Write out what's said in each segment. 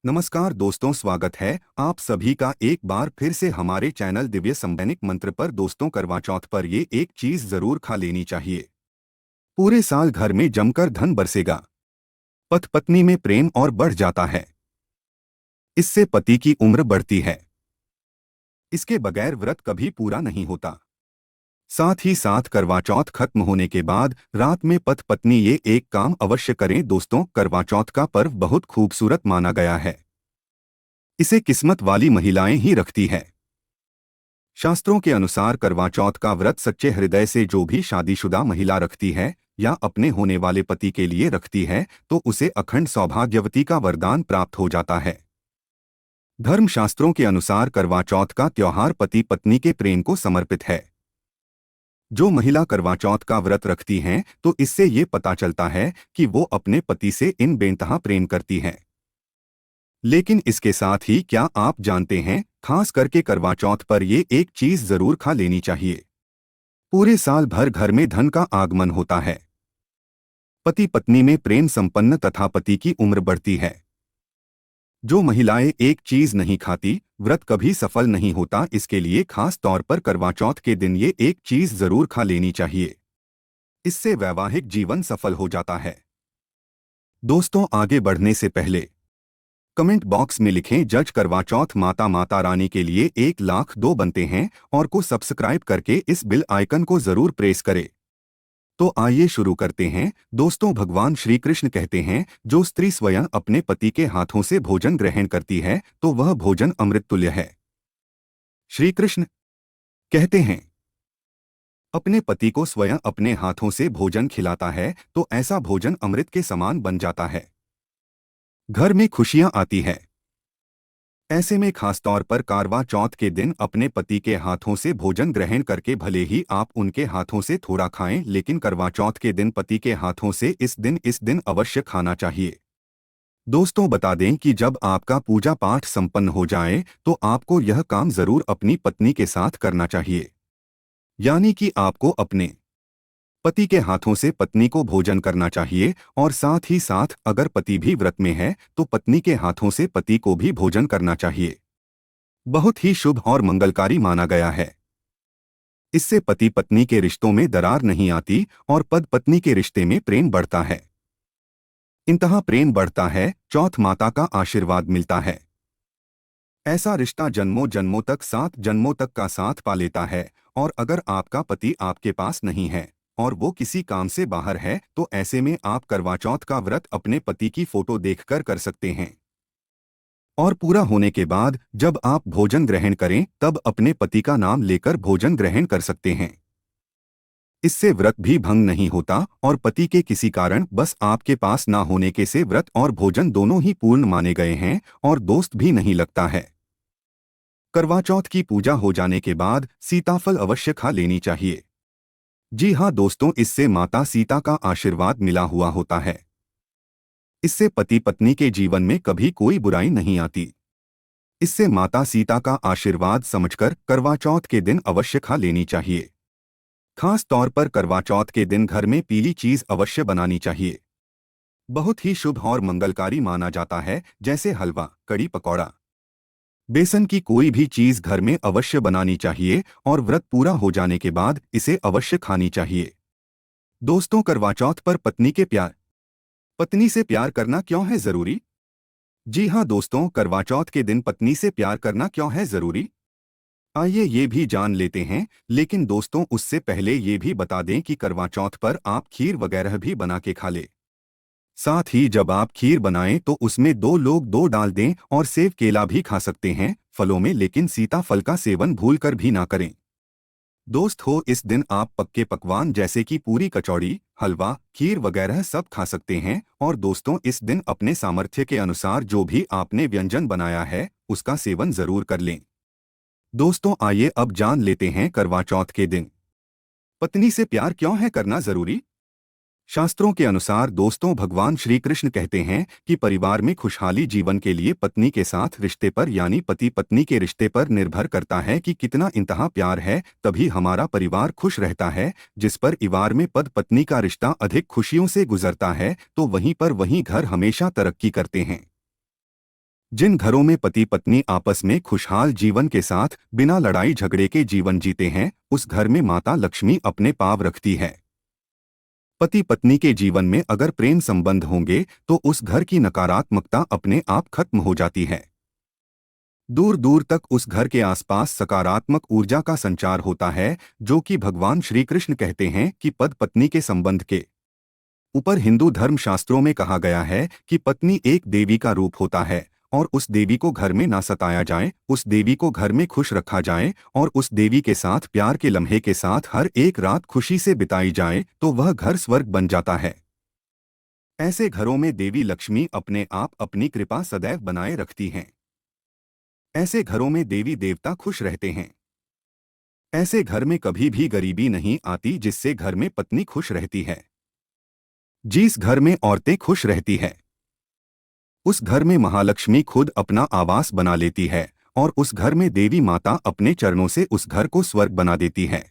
नमस्कार दोस्तों, स्वागत है आप सभी का एक बार फिर से हमारे चैनल दिव्य संवैनिक मंत्र पर। दोस्तों, करवा चौथ पर ये एक चीज जरूर खा लेनी चाहिए। पूरे साल घर में जमकर धन बरसेगा, पति पत्नी में प्रेम और बढ़ जाता है। इससे पति की उम्र बढ़ती है। इसके बगैर व्रत कभी पूरा नहीं होता। साथ ही साथ करवा चौथ खत्म होने के बाद रात में पति पत्नी ये एक काम अवश्य करें। दोस्तों, करवा चौथ का पर्व बहुत खूबसूरत माना गया है। इसे किस्मत वाली महिलाएं ही रखती है। शास्त्रों के अनुसार करवा चौथ का व्रत सच्चे हृदय से जो भी शादीशुदा महिला रखती है या अपने होने वाले पति के लिए रखती है तो उसे अखंड सौभाग्यवती का वरदान प्राप्त हो जाता है। धर्मशास्त्रों के अनुसार करवा चौथ का त्योहार पति पत्नी के प्रेम को समर्पित है। जो महिला करवा चौथ का व्रत रखती हैं तो इससे ये पता चलता है कि वो अपने पति से इन बेइंतहा प्रेम करती हैं। लेकिन इसके साथ ही क्या आप जानते हैं, खास करके करवा चौथ पर ये एक चीज जरूर खा लेनी चाहिए। पूरे साल भर घर में धन का आगमन होता है। पति पत्नी में प्रेम संपन्न तथा पति की उम्र बढ़ती है। जो महिलाएं एक चीज नहीं खाती, व्रत कभी सफल नहीं होता। इसके लिए खास तौर पर करवा चौथ के दिन ये एक चीज जरूर खा लेनी चाहिए। इससे वैवाहिक जीवन सफल हो जाता है। दोस्तों, आगे बढ़ने से पहले कमेंट बॉक्स में लिखें जज करवा चौथ माता रानी के लिए 1,02 बनते हैं और को सब्सक्राइब करके इस बिल आइकन को जरूर प्रेस करें। तो आइए शुरू करते हैं। दोस्तों, भगवान श्री कृष्ण कहते हैं, जो स्त्री स्वयं अपने पति के हाथों से भोजन ग्रहण करती है तो वह भोजन अमृत तुल्य है। श्री कृष्ण कहते हैं, अपने पति को स्वयं अपने हाथों से भोजन खिलाता है तो ऐसा भोजन अमृत के समान बन जाता है। घर में खुशियां आती है। ऐसे में खासतौर पर करवा चौथ के दिन अपने पति के हाथों से भोजन ग्रहण करके भले ही आप उनके हाथों से थोड़ा खाएं, लेकिन करवा चौथ के दिन पति के हाथों से इस दिन अवश्य खाना चाहिए। दोस्तों, बता दें कि जब आपका पूजा पाठ संपन्न हो जाए तो आपको यह काम जरूर अपनी पत्नी के साथ करना चाहिए। यानी कि आपको अपने पति के हाथों से पत्नी को भोजन करना चाहिए और साथ ही साथ अगर पति भी व्रत में है तो पत्नी के हाथों से पति को भी भोजन करना चाहिए। बहुत ही शुभ और मंगलकारी माना गया है। इससे पति पत्नी के रिश्तों में दरार नहीं आती और पति पत्नी के रिश्ते में प्रेम बढ़ता है। इंतहा प्रेम बढ़ता है, चौथ माता का आशीर्वाद मिलता है। ऐसा रिश्ता जन्मों जन्मों तक, 7 जन्मों तक का साथ पा लेता है। और अगर आपका पति आपके पास नहीं है और वो किसी काम से बाहर है तो ऐसे में आप करवा चौथ का व्रत अपने पति की फोटो देखकर कर सकते हैं। और पूरा होने के बाद जब आप भोजन ग्रहण करें तब अपने पति का नाम लेकर भोजन ग्रहण कर सकते हैं। इससे व्रत भी भंग नहीं होता और पति के किसी कारण बस आपके पास ना होने के से व्रत और भोजन दोनों ही पूर्ण माने गए हैं और दोस्त भी नहीं लगता है। करवा चौथ की पूजा हो जाने के बाद सीताफल अवश्य खा लेनी चाहिए। जी हाँ दोस्तों, इससे माता सीता का आशीर्वाद मिला हुआ होता है। इससे पति पत्नी के जीवन में कभी कोई बुराई नहीं आती। इससे माता सीता का आशीर्वाद समझकर करवा चौथ के दिन अवश्य खा लेनी चाहिए। खास तौर पर करवा चौथ के दिन घर में पीली चीज अवश्य बनानी चाहिए। बहुत ही शुभ और मंगलकारी माना जाता है, जैसे हलवा, कड़ी पकौड़ा, बेसन की कोई भी चीज घर में अवश्य बनानी चाहिए और व्रत पूरा हो जाने के बाद इसे अवश्य खानी चाहिए। दोस्तों, करवा चौथ पर पत्नी से प्यार करना क्यों है जरूरी? जी हाँ दोस्तों, करवा चौथ के दिन पत्नी से प्यार करना क्यों है जरूरी, आइए ये भी जान लेते हैं। लेकिन दोस्तों, उससे पहले ये भी बता दें कि करवा चौथ पर आप खीर वगैरह भी बना के खा ले। साथ ही जब आप खीर बनाएं तो उसमें 2 लोग 2 डाल दें और सेब केला भी खा सकते हैं फलों में, लेकिन सीताफल का सेवन भूलकर भी ना करें। दोस्त हो, इस दिन आप पक्के पकवान जैसे कि पूरी, कचौड़ी, हलवा, खीर वगैरह सब खा सकते हैं। और दोस्तों, इस दिन अपने सामर्थ्य के अनुसार जो भी आपने व्यंजन बनाया है उसका सेवन जरूर कर लें। दोस्तों, आइए अब जान लेते हैं करवा चौथ के दिन पत्नी से प्यार क्यों है करना जरूरी। शास्त्रों के अनुसार दोस्तों, भगवान श्री कृष्ण कहते हैं कि परिवार में खुशहाली जीवन के लिए पत्नी के साथ रिश्ते पर यानी पति पत्नी के रिश्ते पर निर्भर करता है कि कितना इंतहा प्यार है, तभी हमारा परिवार खुश रहता है। जिस परिवार में पति पत्नी का रिश्ता अधिक खुशियों से गुजरता है तो वहीं घर हमेशा तरक्की करते हैं। जिन घरों में पति पत्नी आपस में खुशहाल जीवन के साथ बिना लड़ाई झगड़े के जीवन जीते हैं, उस घर में माता लक्ष्मी अपने पाँव रखती है। पति पत्नी के जीवन में अगर प्रेम संबंध होंगे तो उस घर की नकारात्मकता अपने आप खत्म हो जाती है। दूर दूर तक उस घर के आसपास सकारात्मक ऊर्जा का संचार होता है, जो कि भगवान श्री कृष्ण कहते हैं कि पति पत्नी के संबंध के ऊपर हिंदू धर्म शास्त्रों में कहा गया है कि पत्नी एक देवी का रूप होता है और उस देवी को घर में ना सताया जाए, उस देवी को घर में खुश रखा जाए और उस देवी के साथ प्यार के लम्हे के साथ हर एक रात खुशी से बिताई जाए तो वह घर स्वर्ग बन जाता है। ऐसे घरों में देवी लक्ष्मी अपने आप अपनी कृपा सदैव बनाए रखती हैं। ऐसे घरों में देवी देवता खुश रहते हैं। ऐसे घर में कभी भी गरीबी नहीं आती, जिससे घर में पत्नी खुश रहती है। जिस घर में औरतें खुश रहती है, उस घर में महालक्ष्मी खुद अपना आवास बना लेती है और उस घर में देवी माता अपने चरणों से उस घर को स्वर्ग बना देती है।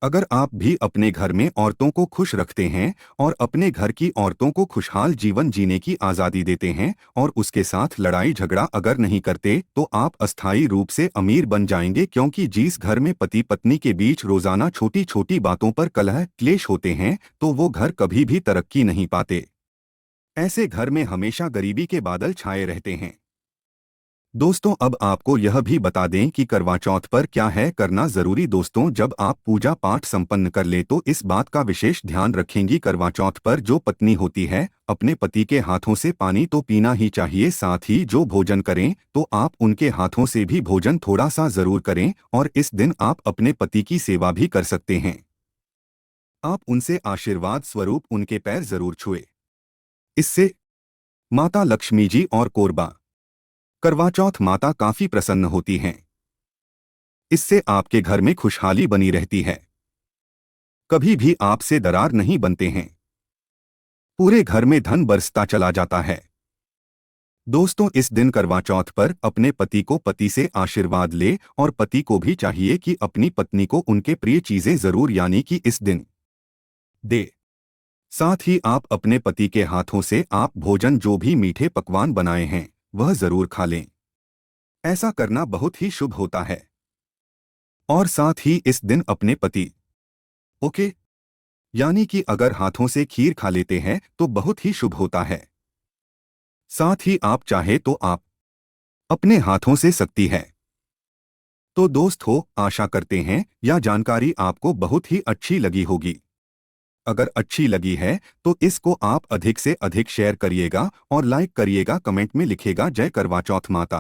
अगर आप भी अपने घर में औरतों को खुश रखते हैं और अपने घर की औरतों को खुशहाल जीवन जीने की आज़ादी देते हैं और उसके साथ लड़ाई झगड़ा अगर नहीं करते, तो आप अस्थायी रूप से अमीर बन जाएंगे, क्योंकि जिस घर में पति पत्नी के बीच रोजाना छोटी छोटी बातों पर कलह क्लेश होते हैं तो वो घर कभी भी तरक्की नहीं पाते। ऐसे घर में हमेशा गरीबी के बादल छाए रहते हैं। दोस्तों, अब आपको यह भी बता दें कि करवा चौथ पर क्या है करना जरूरी। दोस्तों, जब आप पूजा पाठ संपन्न कर ले तो इस बात का विशेष ध्यान रखेंगी। करवा चौथ पर जो पत्नी होती है, अपने पति के हाथों से पानी तो पीना ही चाहिए, साथ ही जो भोजन करें तो आप उनके हाथों से भी भोजन थोड़ा सा जरूर करें और इस दिन आप अपने पति की सेवा भी कर सकते हैं। आप उनसे आशीर्वाद स्वरूप उनके पैर जरूर छुए। इससे माता लक्ष्मी जी और कोरबा करवा चौथ माता काफी प्रसन्न होती हैं। इससे आपके घर में खुशहाली बनी रहती है। कभी भी आपसे दरार नहीं बनते हैं। पूरे घर में धन बरसता चला जाता है। दोस्तों, इस दिन करवा चौथ पर अपने पति को पति से आशीर्वाद ले और पति को भी चाहिए कि अपनी पत्नी को उनके प्रिय चीजें जरूर यानी कि इस दिन दे। साथ ही आप अपने पति के हाथों से आप भोजन जो भी मीठे पकवान बनाए हैं वह जरूर खा लें। ऐसा करना बहुत ही शुभ होता है। और साथ ही इस दिन अपने पति ओके यानी कि अगर हाथों से खीर खा लेते हैं तो बहुत ही शुभ होता है। साथ ही आप चाहे तो आप अपने हाथों से सकती है। तो दोस्त हो, आशा करते हैं यह जानकारी आपको बहुत ही अच्छी लगी होगी। अगर अच्छी लगी है तो इसको आप अधिक से अधिक शेयर करिएगा और लाइक करिएगा, कमेंट में लिखेगा जय करवा चौथ माता।